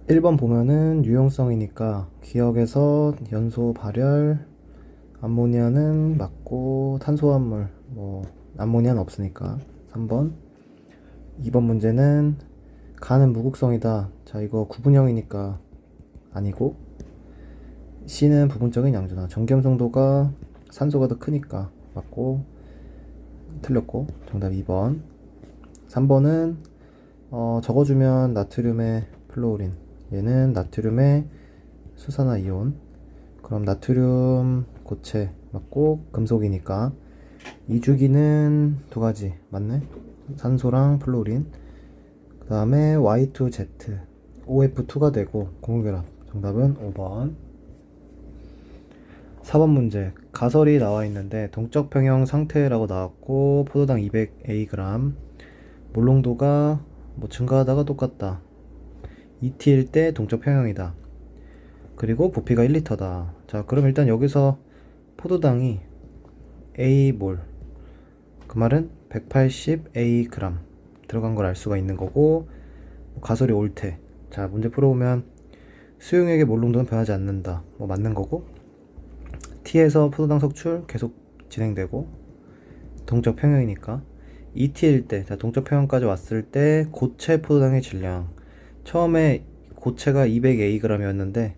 1번 보면은 유용성이니까 기억에서 연소 발열, 암모니아는 맞고 탄소화물, 암모니아는 없으니까 3번. 2번 문제는 간은 무극성이다. 자, 이거 구분형이니까 아니고, C는 부분적인 양조다. 정기염성도가 산소가 더 크니까 맞고, 틀렸고 정답 2번. 3번은 적어주면 나트륨의 플로우린, 얘는 나트륨의 수산화이온. 그럼 나트륨 고체 맞고 금속이니까 이주기는 두 가지 맞네. 산소랑 플로린. 그 다음에 Y2Z OF2가 되고 공유결합. 정답은 5번. 4번 문제. 가설이 나와 있는데 동적 평형 상태라고 나왔고 포도당 200Ag, 몰롱도가 증가하다가 똑같다. 2T일 때 동적 평형이다. 그리고 부피가 1리터다. 자, 그럼 일단 여기서 포도당이 A몰, 그 말은 180A g 들어간 걸 알 수가 있는 거고, 가설이 옳대. 자, 문제 풀어보면 수용액의 몰롱도는 변하지 않는다. 맞는 거고, T에서 포도당 석출 계속 진행되고 동적 평형이니까 2T일 때, 자, 동적 평형까지 왔을 때 고체 포도당의 질량, 처음에 고체가 200Ag이었는데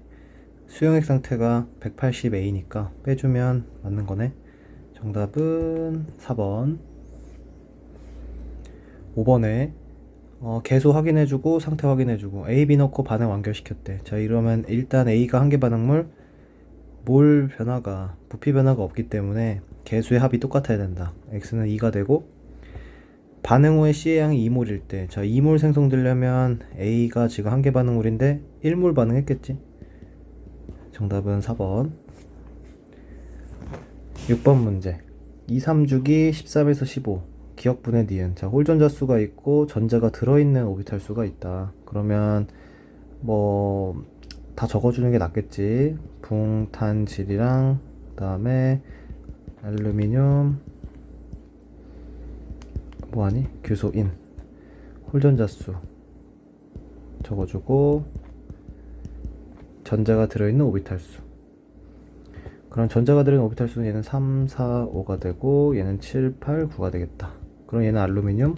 수용액 상태가 180A니까 빼주면 맞는 거네. 정답은 4번. 5번에 개수 확인해주고 상태 확인해주고 A, B 넣고 반응 완결시켰대. 자, 이러면 일단 A가 한계 반응물, 몰 변화가, 부피 변화가 없기 때문에 개수의 합이 똑같아야 된다. X는 2가 되고, 반응 후에 C의 양이 2몰일 때, 자, 2몰 생성되려면 A가 지금 한계 반응물인데 1몰 반응했겠지. 정답은 4번. 6번 문제. 2, 3주기 13에서 15 기억분해 니은. 자, 홀전자 수가 있고 전자가 들어있는 오비탈 수가 있다. 그러면 다 적어주는 게 낫겠지. 붕탄질이랑 그다음에 알루미늄, 뭐하니? 규소인, 홀전자 수 적어주고 전자가 들어있는 오비탈 수. 그럼 전자가 들어있는 오비탈 수는 얘는 3, 4, 5가 되고 얘는 7, 8, 9가 되겠다. 그럼 얘는 알루미늄,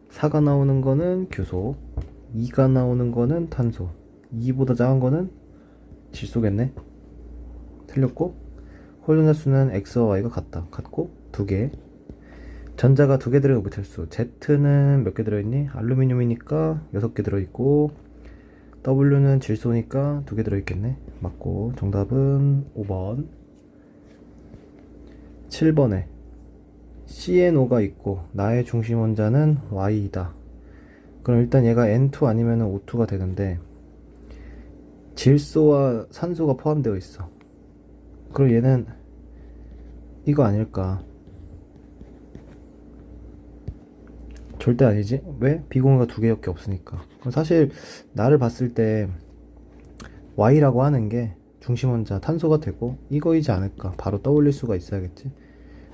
4가 나오는 거는 규소, 2가 나오는 거는 탄소, 2보다 작은 거는 질소겠네. 틀렸고, 홀전자 수는 X와 Y가 같고 2개. 전자가 2개 들어있는 오비탈 수, Z는 몇 개 들어있니? 알루미늄이니까 6개 들어있고, W는 질소니까 2개 들어있겠네. 맞고 정답은 5번. 7번에 CNO가 있고 나의 중심 원자는 Y이다. 그럼 일단 얘가 N2 아니면 O2가 되는데 질소와 산소가 포함되어 있어. 그럼 얘는 이거 아닐까? 절대 아니지. 왜? 비공유가 2개밖에 없으니까. 그럼 사실 나를 봤을 때 Y라고 하는 게 중심 원자 탄소가 되고 이거이지 않을까? 바로 떠올릴 수가 있어야겠지.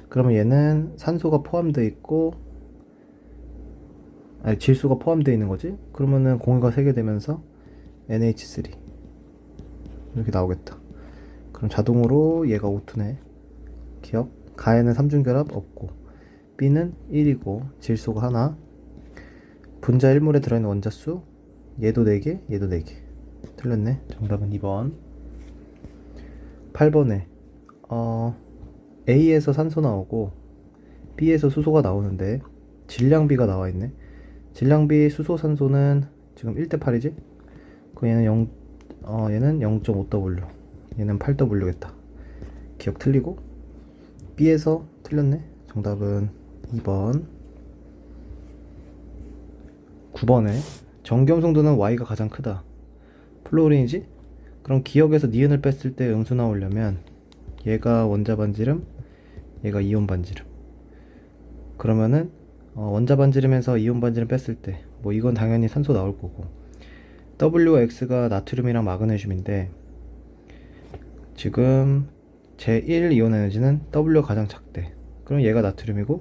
그러면 얘는 산소가 포함되어 있고, 아니, 질소가 포함되어 있는 거지? 그러면은 공유가 3개 되면서 NH3 이렇게 나오겠다. 그럼 자동으로 얘가 O2네. 기억. 가에는 삼중결합 없고, B는 1이고 질소가 하나. 분자 1몰에 들어있는 원자수, 얘도 4개, 얘도 4개. 틀렸네. 정답은 2번. 8번에 A에서 산소 나오고 B에서 수소가 나오는데 질량비가 나와있네. 질량비 수소 산소는 지금 1대8이지? 그 얘는 0.5W, 얘는 8W겠다. 기억 틀리고, B에서 틀렸네. 정답은 2번. 9번에 정겸성도는 Y가 가장 크다. 플로린이지? 그럼 기억에서 니은을 뺐을 때 음수 나오려면 얘가 원자 반지름, 얘가 이온 반지름. 그러면은 원자 반지름에서 이온 반지름 뺐을 때 이건 당연히 산소 나올 거고, W와 X가 나트륨이랑 마그네슘인데 지금 제1 이온 에너지는 W가 가장 작대. 그럼 얘가 나트륨이고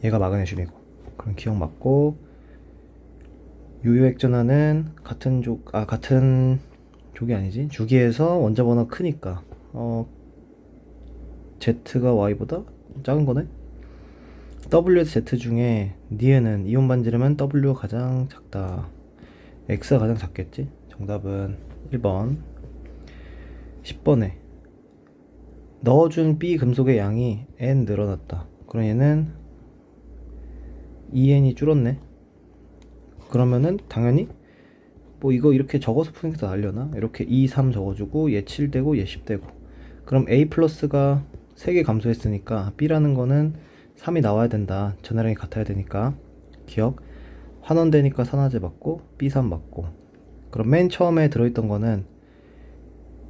얘가 마그네슘이고, 그럼 기억 맞고, 유효액전하는 같은 족이 아니지. 주기에서 원자 번호가 크니까 Z가 Y보다 작은 거네. W에서 Z 중에 니은은 이온 반지름은 W가 가장 작다. X가 가장 작겠지. 정답은 1번. 10번에 넣어준 B 금속의 양이 N 늘어났다. 그럼 얘는 2N이 줄었네. 그러면은 당연히 뭐 이거 이렇게 적어서 푸는 게 더 나으려나? 이렇게 2, 3 적어주고 얘 7 되고 얘 10 되고, 그럼 A 플러스가 3개 감소했으니까 B라는 거는 3이 나와야 된다. 전화량이 같아야 되니까. 기억. 환원되니까 산화제 맞고 B3 맞고. 그럼 맨 처음에 들어있던 거는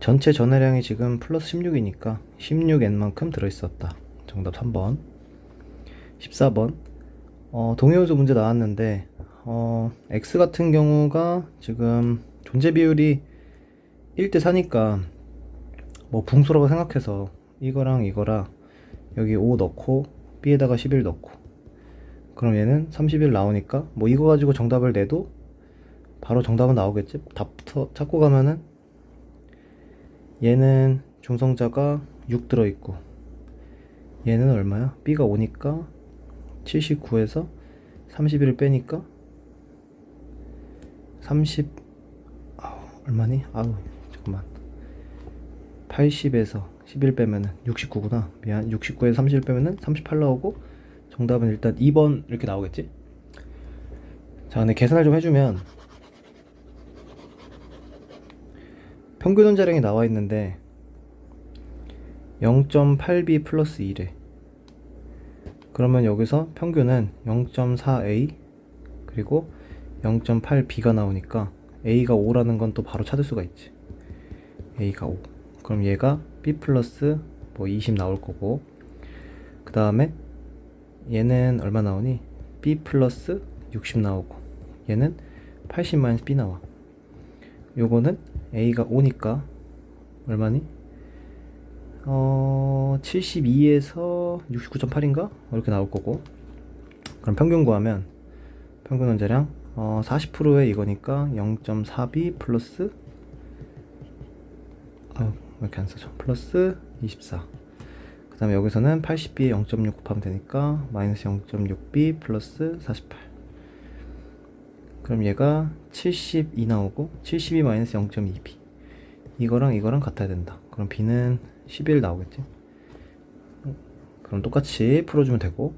전체 전해량이 지금 플러스 16이니까 16N만큼 들어있었다. 정답 3번. 14번. 동위원소 문제 나왔는데 X 같은 경우가 지금 존재 비율이 1대 4니까 뭐 붕소라고 생각해서 이거랑 이거랑 여기 5 넣고 B에다가 11 넣고, 그럼 얘는 31 나오니까 뭐 이거 가지고 정답을 내도 바로 정답은 나오겠지. 답부터 찾고 가면은 얘는 중성자가 6 들어있고 얘는 얼마야? B가 5니까 79에서 31을 빼니까 30 얼마니? 잠깐만. 80에서 11 빼면은 69구나. 미안. 69에서 31 빼면은 38 나오고 정답은 일단 2번 이렇게 나오겠지? 자, 근데 계산을 좀 해주면 평균 원자량이 나와 있는데 0.8B 플러스 1에, 그러면 여기서 평균은 0.4A 그리고 0.8B가 나오니까 A가 5라는 건 또 바로 찾을 수가 있지. A가 5. 그럼 얘가 B 플러스 뭐 20 나올 거고, 그 다음에 얘는 얼마 나오니? B 플러스 60 나오고, 얘는 80 마이너스 B 나와. 요거는 A가 5니까 얼마니? 72에서 69.8인가? 이렇게 나올 거고, 그럼 평균 구하면 평균 원자량 40%의 이거니까 0.4B 플러스 왜 이렇게 안 써져? 플러스 24. 그 다음에 여기서는 80B에 0.6 곱하면 되니까 마이너스 0.6B 플러스 48. 그럼 얘가 72 나오고 72 마이너스 0.2B, 이거랑 이거랑 같아야 된다. 그럼 B는 11 나오겠지. 그럼 똑같이 풀어주면 되고.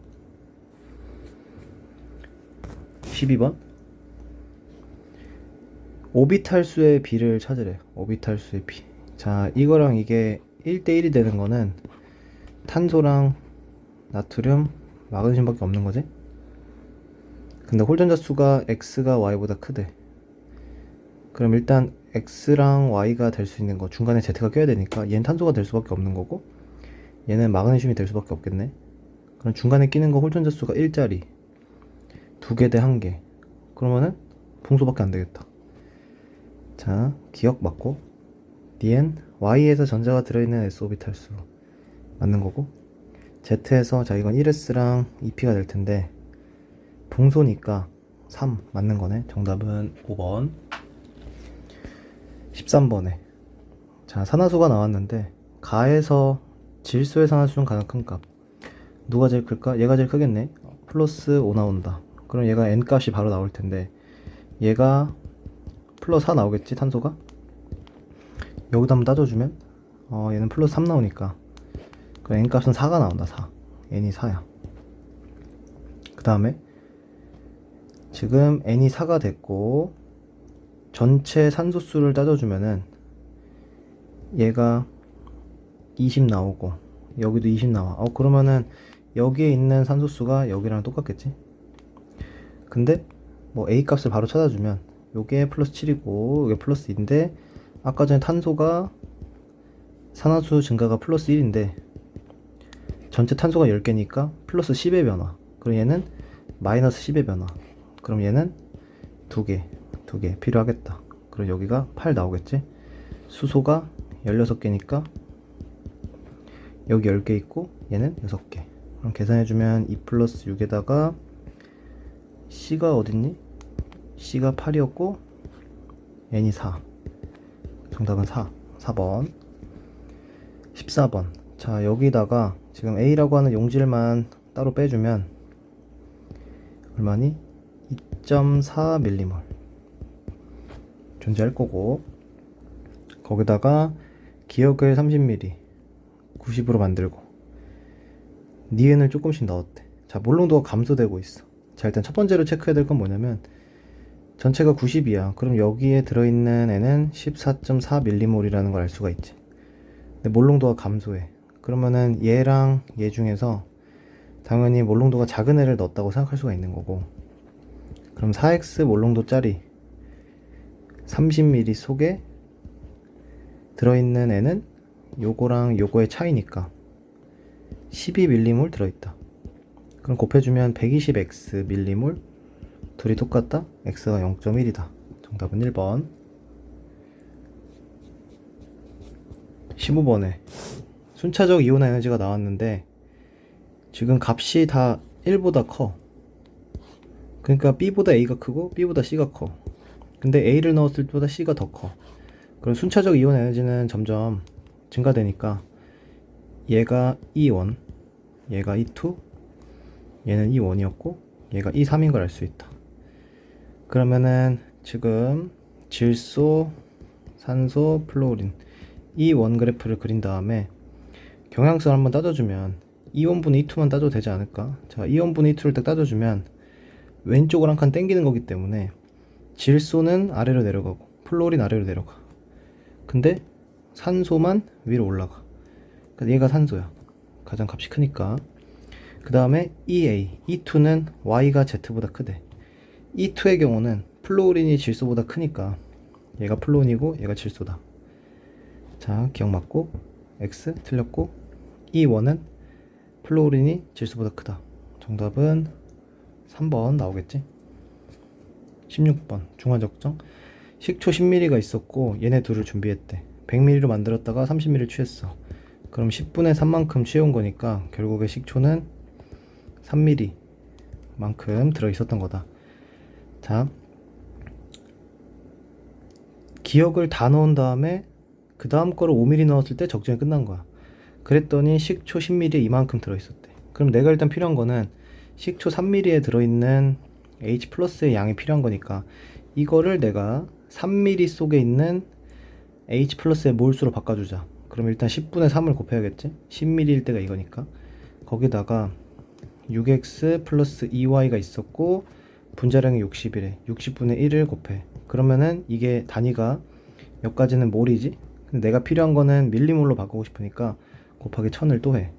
12번 오비탈 수의 B를 찾으래. 오비탈 수의 B. 자, 이거랑 이게 1대1이 되는 거는 탄소랑 나트륨, 마그네슘밖에 없는 거지. 근데 홀전자 수가 X가 Y보다 크대. 그럼 일단 X랑 Y가 될 수 있는 거 중간에 Z가 껴야 되니까 얘는 탄소가 될 수밖에 없는 거고, 얘는 마그네슘이 될 수밖에 없겠네. 그럼 중간에 끼는 거 홀전자 수가 1짜리 2개 대 1개, 그러면은 봉소밖에 안 되겠다. 자, 기억 맞고 Dn Y에서 전자가 들어있는 S 오비탈 수 맞는 거고, Z에서 자 이건 1S랑 2P가 될 텐데 봉소니까 3 맞는 거네. 정답은 5번. 13번에 자 산화수가 나왔는데 가에서 질소의 산화수는 가장 큰 값. 누가 제일 클까? 얘가 제일 크겠네. 플러스 5 나온다. 그럼 얘가 N 값이 바로 나올 텐데 얘가 플러스 4 나오겠지, 탄소가? 여기다 한번 따져주면 얘는 플러스 3 나오니까 그 N 값은 4가 나온다. 4. N이 4야. 그 다음에 지금 N이 4가 됐고 전체 산소수를 따져주면은 얘가 20 나오고 여기도 20 나와. 그러면은 여기에 있는 산소수가 여기랑 똑같겠지? 근데 뭐 A 값을 바로 찾아주면 요게 플러스 7이고 요게 플러스 2인데 아까 전에 탄소가 산화수 증가가 플러스 1인데 전체 탄소가 10개니까 플러스 10의 변화. 그럼 얘는 마이너스 10의 변화. 그럼 얘는 2개 필요하겠다. 그럼 여기가 8 나오겠지? 수소가 16개니까 여기 10개 있고 얘는 6개. 그럼 계산해주면 2 플러스 6에다가 C가 어딨니? C가 8이었고 N이 4. 정답은 4번. 14번. 자, 여기다가 지금 A라고 하는 용질만 따로 빼주면 얼마니? 2.4mm몰 존재할 거고, 거기다가 기억을 30mm 90으로 만들고 니은을 조금씩 넣었대. 자, 몰롱도가 감소되고 있어. 자, 일단 첫 번째로 체크해야 될 건 뭐냐면 전체가 90이야. 그럼 여기에 들어있는 애는 14.4mm몰이라는 걸 알 수가 있지. 근데 몰롱도가 감소해. 그러면은 얘랑 얘 중에서 당연히 몰롱도가 작은 애를 넣었다고 생각할 수가 있는 거고, 그럼 4x 몰롱도 짜리 30mm 속에 들어있는 애는 요거랑 요거의 차이니까 12mm몰 들어있다. 그럼 곱해주면 120x 밀리몰, 둘이 똑같다? x가 0.1이다. 정답은 1번. 15번에 순차적 이온 에너지가 나왔는데 지금 값이 다 1보다 커. 그러니까 B보다 A가 크고 B보다 C가 커. 근데 A를 넣었을 때보다 C가 더 커. 그럼 순차적 이온 에너지는 점점 증가되니까 얘가 E1, 얘가 E2, 얘는 E1이었고 얘가 E3인 걸 알 수 있다. 그러면은 지금 질소, 산소, 플로린 이 원그래프를 그린 다음에 경향성을 한번 따져주면 2원분의 2만 따져도 되지 않을까? 자, 2원분의 2를 딱 따져주면 왼쪽을 한 칸 당기는 거기 때문에 질소는 아래로 내려가고 플로린 아래로 내려가. 근데 산소만 위로 올라가. 그러니까 얘가 산소야. 가장 값이 크니까. 그 다음에 EA, E2는 Y가 Z보다 크대. E2의 경우는 플로린이 질소보다 크니까 얘가 플로린이고 얘가 질소다. 자, 기억 맞고 X 틀렸고 E1은 플로린이 질소보다 크다. 정답은 3번 나오겠지. 16번 중화적정. 식초 10ml가 있었고 얘네 둘을 준비했대. 100ml로 만들었다가 30ml 취했어. 그럼 10분의 3만큼 취해온 거니까 결국에 식초는 3ml 만큼 들어있었던 거다. 자, 기억을 다 넣은 다음에 그 다음 거를 5ml 넣었을 때 적정이 끝난 거야. 그랬더니 식초 10ml에 이만큼 들어있었대. 그럼 내가 일단 필요한 거는 식초 3ml에 들어있는 H 플러스의 양이 필요한 거니까 이거를 내가 3ml 속에 있는 H 플러스의 몰수로 바꿔주자. 그럼 일단 10분의 3을 곱해야겠지? 10ml일 때가 이거니까. 거기다가 6x 플러스 2y가 있었고 분자량이 60이래. 60분의 1을 곱해. 그러면은 이게 단위가 몇 가지는 몰이지? 근데 내가 필요한 거는 밀리몰로 바꾸고 싶으니까 곱하기 1000을 또 해.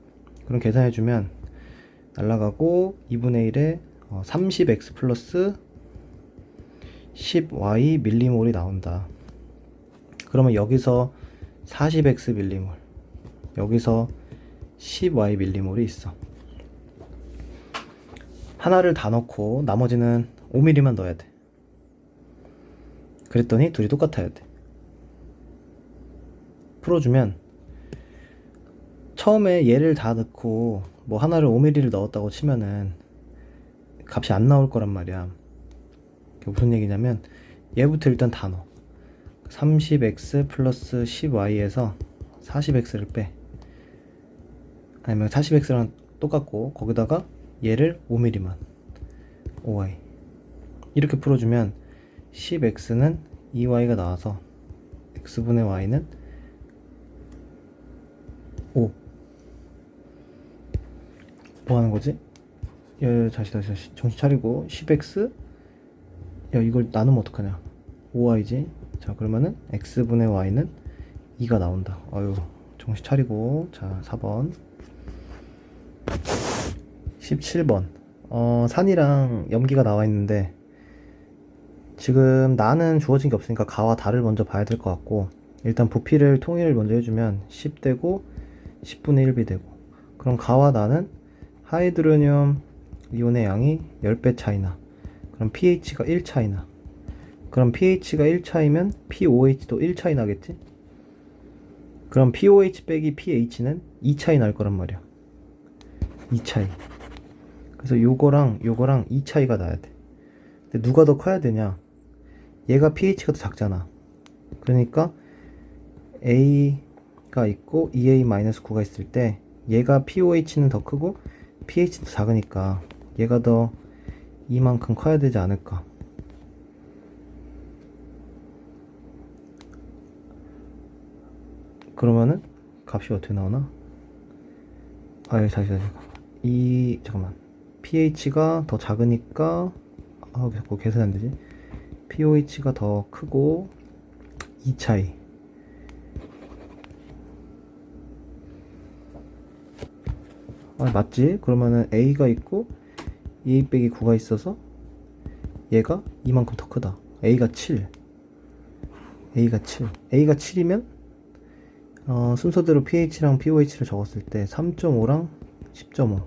그럼 계산해주면 날라가고 2분의 1에 30x 플러스 10y 밀리몰이 나온다. 그러면 여기서 40x 밀리몰, 여기서 10y 밀리몰이 있어. 하나를 다 넣고 나머지는 5mm만 넣어야 돼. 그랬더니 둘이 똑같아야 돼. 풀어주면 처음에 얘를 다 넣고 뭐 하나를 5mm를 넣었다고 치면은 값이 안 나올 거란 말이야. 그게 무슨 얘기냐면 얘부터 일단 다 넣어. 30x 플러스 10y에서 40x를 빼. 아니면 40x랑 똑같고 거기다가 얘를 5mm만 5y 이렇게 풀어주면 10x는 2y가 나와서 x분의 y는 5. 뭐 하는 거지? 야, 다시 정신 차리고 10x 야, 이걸 나누면 어떡하냐? 5y지. 자, 그러면은 x분의 y는 2가 나온다. 아유, 정신 차리고. 자, 4번. 17번. 산이랑 염기가 나와 있는데 지금 나는 주어진 게 없으니까 가와 다를 먼저 봐야 될 것 같고, 일단 부피를 통일을 먼저 해주면 10 되고 10분의 1비 되고, 그럼 가와 나는 하이드로늄 이온의 양이 10배 차이나, 그럼 pH가 1 차이나, 그럼 pH가 1 차이면 pOH도 1 차이 나겠지? 그럼 pOH 빼기 pH는 2 차이 날 거란 말이야. 2 차이. 그래서 요거랑 요거랑 2 차이가 나야 돼. 근데 누가 더 커야 되냐? 얘가 pH가 더 작잖아. 그러니까 A가 있고 EA-9가 있을 때 얘가 pOH는 더 크고 pH는 더 작으니까 얘가 더 이만큼 커야 되지 않을까. 그러면은 값이 어떻게 나오나? 여기 다시 잠깐만. pH가 더 작으니까 자꾸 계산이 안 되지. pOH가 더 크고 이 차이. 맞지? 그러면은 A가 있고 EA 빼기 9가 있어서 얘가 이만큼 더 크다. A가 7. A가 7이면 순서대로 pH랑 pOH를 적었을 때 3.5랑 10.5.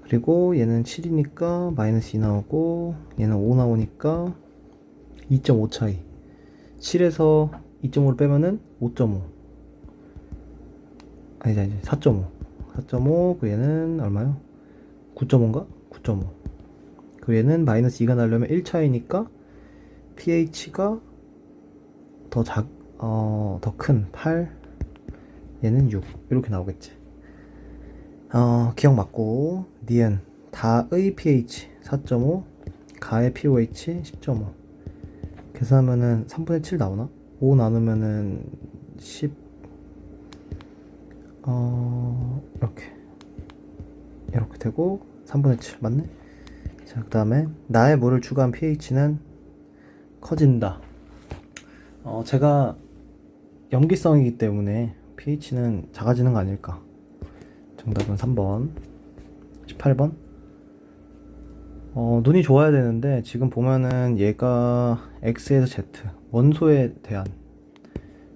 그리고 얘는 7이니까 마이너스 2 나오고 얘는 5 나오니까 2.5 차이. 7에서 2.5를 빼면은 5.5. 아니다, 이제 4.5. 4.5. 그 얘는 얼마요? 9.5인가? 9.5. 그 얘는 마이너스 2가 나려면 1 차이니까 pH가 더 큰 8. 얘는 6. 이렇게 나오겠지. 기억 맞고, 니은 다의 pH 4.5, 가의 pOH 10.5. 계산하면은 3분의 7 나오나? 5 나누면은 10, 이렇게 되고 3분의 7 맞네? 자, 그 다음에 나의 물을 추가한 pH는 커진다. 제가 염기성이기 때문에 pH는 작아지는 거 아닐까. 정답은 3번. 18번. 눈이 좋아야 되는데 지금 보면은 얘가 X에서 Z 원소에 대한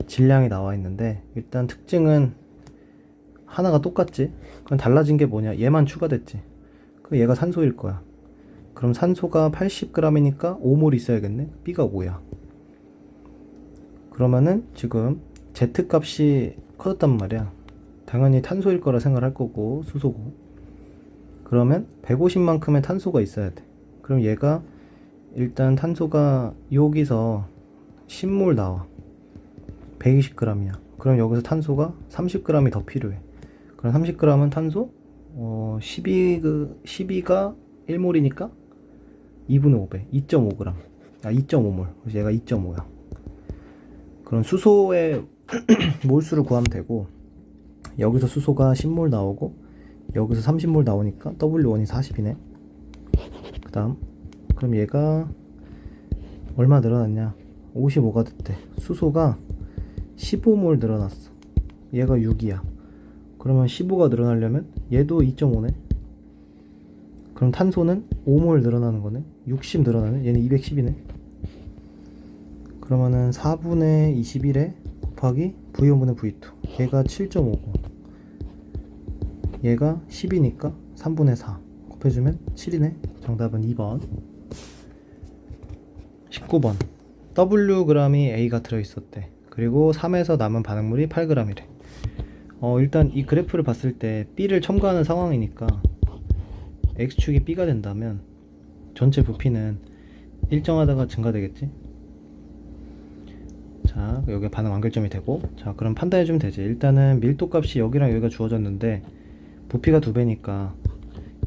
질량이 나와 있는데 일단 특징은 하나가 똑같지. 그럼 달라진 게 뭐냐? 얘만 추가됐지. 그럼 얘가 산소일 거야. 그럼 산소가 80g이니까 5몰 있어야겠네. B가 5야. 그러면은 지금 Z 값이 커졌단 말이야. 당연히 탄소일 거라 생각할 거고 수소고. 그러면 150만큼의 탄소가 있어야 돼. 그럼 얘가 일단 탄소가 여기서 10몰 나와. 120g이야. 그럼 여기서 탄소가 30g이 더 필요해. 그럼 30g은 탄소 12가 1몰이니까 2분의 5배 2.5g. 2.5몰. 그래서 얘가 2.5야. 그럼 수소의 몰수를 구하면 되고 여기서 수소가 10몰 나오고 여기서 30몰 나오니까 W1이 40이네. 그 다음 그럼 얘가 얼마 늘어났냐? 55가 됐대. 수소가 15몰 늘어났어. 얘가 6이야. 그러면 15가 늘어나려면 얘도 2.5네. 그럼 탄소는 5몰 늘어나는 거네. 60 늘어나네. 얘는 210이네. 그러면은 4분의 21에 곱하기 V1분의 V2. 얘가 7.5고 얘가 10이니까 3분의 4 곱해주면 7이네. 정답은 2번. 19번. Wg이 A가 들어있었대. 그리고 3에서 남은 반응물이 8g이래. 일단 이 그래프를 봤을 때 B를 첨가하는 상황이니까 X축이 B가 된다면 전체 부피는 일정하다가 증가되겠지. 자, 여기 반응 완결점이 되고, 자, 그럼 판단해주면 되지. 일단은 밀도값이 여기랑 여기가 주어졌는데 부피가 2배니까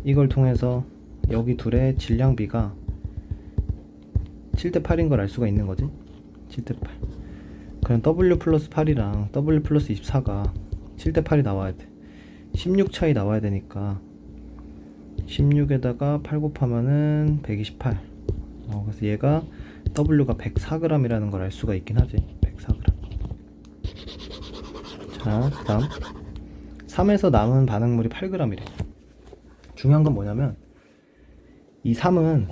이걸 통해서 여기 둘의 질량비가 7대 8인 걸 알 수가 있는 거지. 7대 8. 그럼 W 플러스 8이랑 W 플러스 24가 7대 8이 나와야 돼. 16 차이 나와야 되니까 16에다가 8 곱하면은 128. 그래서 얘가 W가 104g이라는 걸 알 수가 있긴 하지. 104g. 자, 그 다음 3에서 남은 반응물이 8g이래. 중요한 건 뭐냐면 이 3은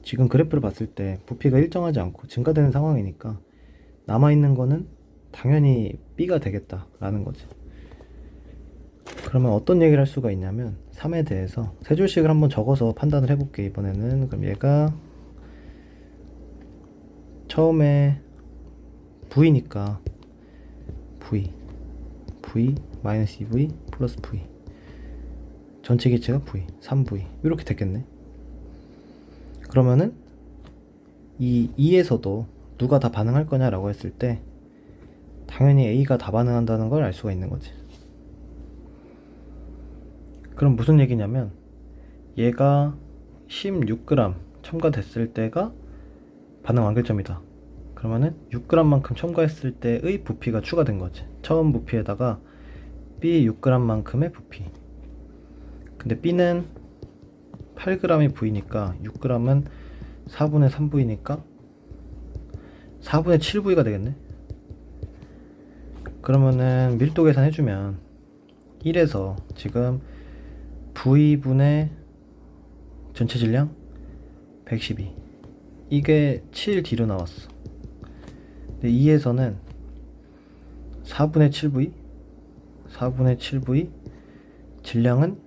지금 그래프를 봤을 때 부피가 일정하지 않고 증가되는 상황이니까 남아있는 거는 당연히 B가 되겠다라는 거지. 그러면 어떤 얘기를 할 수가 있냐면 3에 대해서 세 줄씩을 한번 적어서 판단을 해볼게. 이번에는 그럼 얘가 처음에 V니까 V 마이너스 2V 플러스 V 전체 기체가 V 3V 이렇게 됐겠네. 그러면은 이 2에서도 누가 다 반응할 거냐라고 했을 때 당연히 A가 다 반응한다는 걸 알 수가 있는 거지. 그럼 무슨 얘기냐면 얘가 16g 첨가됐을 때가 반응 완결점이다. 그러면은 6g만큼 첨가했을 때의 부피가 추가된 거지. 처음 부피에다가 B 6g만큼의 부피. 근데 B는 8g이 V니까 6g은 4분의 3V니까 4분의 7V가 되겠네. 그러면은 밀도 계산 해주면 1에서 지금 V분의 전체 질량 112 이게 7D로 나왔어. 근데 2에서는 4분의 7V 질량은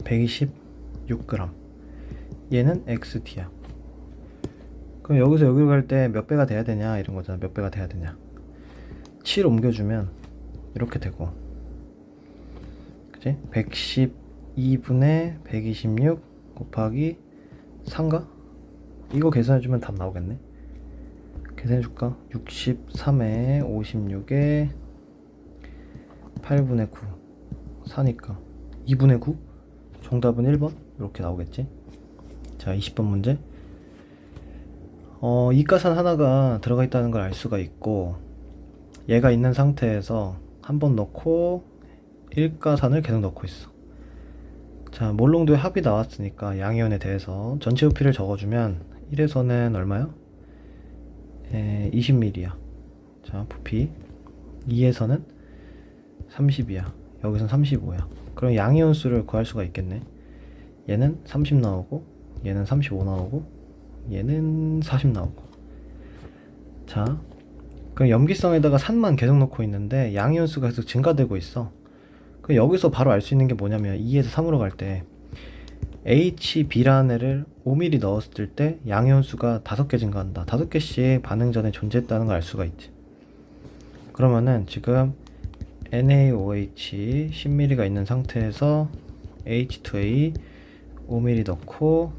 126g 얘는 XD야. 그럼 여기서 여기로 갈 때 몇 배가 돼야 되냐 이런 거잖아. 몇 배가 돼야 되냐. 7 옮겨주면 이렇게 되고, 그치? 112분의 126 곱하기 3가? 이거 계산해주면 답 나오겠네. 계산해줄까? 63에 56에 8분의 9 4니까 2분의 9? 정답은 1번? 이렇게 나오겠지? 자, 20번 문제. 이가산 하나가 들어가 있다는 걸 알 수가 있고, 얘가 있는 상태에서 한 번 넣고 1가산을 계속 넣고 있어. 자, 몰롱도의 합이 나왔으니까 양이온에 대해서 전체 부피를 적어주면 1에서는 얼마야? 20ml야. 자, 부피 2에서는 30이야. 여기선 35야. 그럼 양이온 수를 구할 수가 있겠네. 얘는 30 나오고, 얘는 35 나오고, 얘는 40 나오고. 자, 그럼 염기성에다가 산만 계속 넣고 있는데 양이온 수가 계속 증가되고 있어. 그럼 여기서 바로 알 수 있는 게 뭐냐면 2에서 3으로 갈 때 HB라는 애를 5ml 넣었을 때 양이온 수가 5개 증가한다. 5개씩 반응 전에 존재했다는 걸 알 수가 있지. 그러면은 지금 NaOH 10ml가 있는 상태에서 H2A 5ml 넣고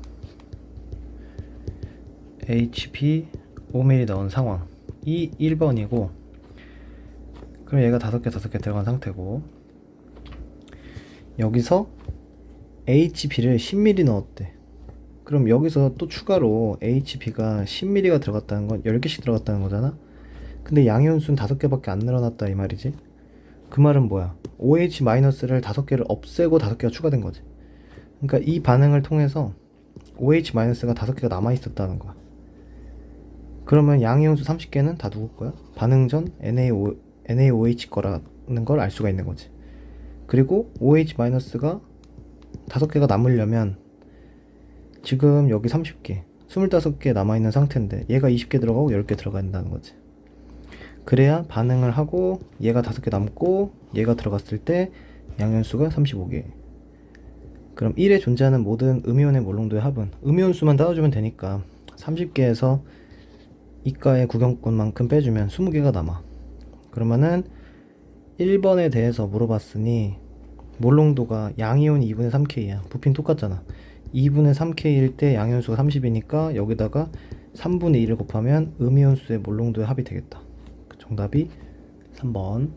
HB 5ml 넣은 상황 이 1번이고, 그럼 얘가 5개 들어간 상태고, 여기서 HB를 10ml 넣었대. 그럼 여기서 또 추가로 HB가 10ml가 들어갔다는 건 10개씩 들어갔다는 거잖아. 근데 양이온수는 5개밖에 안 늘어났다 이 말이지. 그 말은 뭐야? OH-를 5개를 없애고 5개가 추가된 거지. 그러니까 이 반응을 통해서 OH-가 5개가 남아있었다는 거야. 그러면 양이온수 30개는 다 누구 거야? 반응 전 NaOH 거라는 걸 알 수가 있는 거지. 그리고 OH-가 5개가 남으려면 지금 여기 30개, 25개 남아있는 상태인데 얘가 20개 들어가고 10개 들어가야 된다는 거지. 그래야 반응을 하고 얘가 5개 남고 얘가 들어갔을 때 양이온수가 35개. 그럼 1에 존재하는 모든 음이온의 몰롱도의 합은 음이온수만 따져주면 되니까 30개에서 이가의 구경꾼만큼 빼주면 20개가 남아. 그러면은 1번에 대해서 물어봤으니 몰롱도가 양이온 2분의 3K야. 부피는 똑같잖아. 2분의 3K일 때 양이온수가 30이니까 여기다가 3분의 2를 곱하면 음이온수의 몰롱도의 합이 되겠다. 정답이 3번.